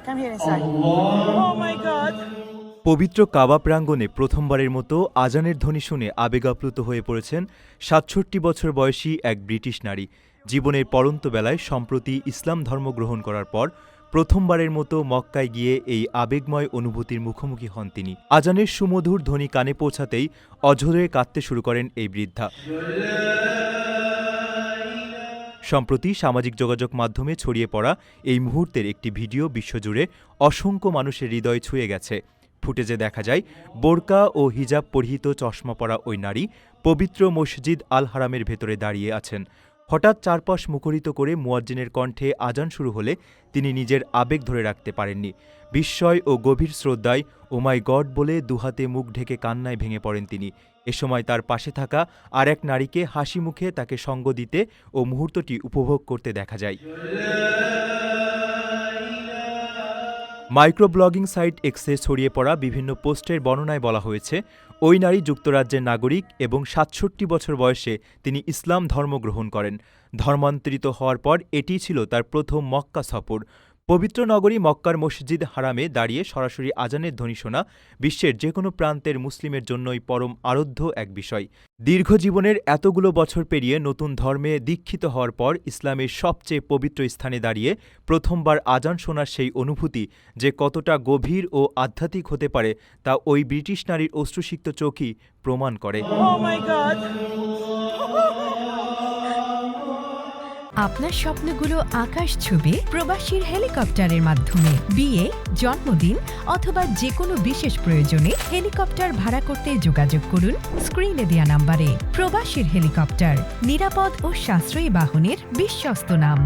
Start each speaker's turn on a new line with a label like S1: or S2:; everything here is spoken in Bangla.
S1: Come here inside. Oh my God!
S2: পবিত্র কাবা প্রাঙ্গণে প্রথমবারের মতো আজানের ধ্বনি শুনে আবেগাপ্লুত হয়ে পড়েছেন ৬৭ বছর বয়সী এক ব্রিটিশ নারী। জীবনের পরন্ত বেলায় সম্প্রতি ইসলাম ধর্ম গ্রহণ করার পর প্রথমবারের মতো মক্কায় গিয়ে এই আবেগময় অনুভূতির মুখোমুখি হন তিনি। আজানের সুমধুর ধ্বনি কানে পৌঁছাতেই অঝরে কাঁদতে শুরু করেন এই বৃদ্ধা। সম্প্রতি সামাজিক যোগাযোগ মাধ্যমে ছড়িয়ে পড়া এই মুহূর্তের একটি ভিডিও বিশ্বজুড়ে অসংখ্য মানুষের হৃদয় ছুঁয়ে গেছে। ফুটেজে দেখা যায় বোরকা ও হিজাব পরিহিত চশমা পরা ওই নারী পবিত্র মসজিদ আল হারামের ভেতরে দাঁড়িয়ে আছেন। হঠাৎ চারপাশ মুখরিত করে মুয়াজ্জিনের কণ্ঠে আজান শুরু হলে তিনি নিজের আবেগ ধরে রাখতে পারেননি। বিস্ময় ও গভীর শ্রদ্ধায় ও মাই গড বলে দুহাতে মুখ ঢেকে কান্নায় ভেঙে পড়েন তিনি। এ সময় তার পাশে থাকা আর এক নারীকে হাসি মুখে তাকে সঙ্গ দিতে ও মুহূর্তটি উপভোগ করতে দেখা যায়। মাইক্রোব্লগিং সাইট এক্সে ছড়িয়ে পড়া বিভিন্ন পোস্টের বর্ণনায় বলা হয়েছে, ওই নারী যুক্তরাজ্যের নাগরিক এবং ৬৭ বছর বয়সে তিনি ইসলাম ধর্ম গ্রহণ করেন। ধর্মান্তরিত হওয়ার পর এটিই ছিল তার প্রথম মক্কা সফর। পবিত্র নগরী মক্কার মসজিদ হারামে দাঁড়িয়ে সরাসরি আজানের ধ্বনি শোনা বিশ্বের যে কোনো প্রান্তের মুসলিমের জন্যই পরম আরাধ্য এক বিষয়। দীর্ঘ জীবনের এতগুলো বছর পেরিয়ে নতুন ধর্মে দীক্ষিত হওয়ার পর ইসলামের সবচেয়ে পবিত্র স্থানে দাঁড়িয়ে প্রথমবার আজান শোনার সেই অনুভূতি যে কতটা গভীর ও আধ্যাত্মিক হতে পারে তা ওই ব্রিটিশ নারীর অশ্রুসিক্ত চোখই প্রমাণ করে।
S1: Oh my God!
S3: আপনার স্বপ্নগুলো আকাশ ছুবে প্রবাসীর হেলিকপ্টারের মাধ্যমে। বিয়ে, জন্মদিন অথবা যে কোনো বিশেষ প্রয়োজনে হেলিকপ্টার ভাড়া করতে যোগাযোগ করুন স্ক্রিনে দেয়া নাম্বারে। প্রবাসীর হেলিকপ্টার, নিরাপদ ও সাশ্রয়ী বাহনের বিশ্বস্ত নাম।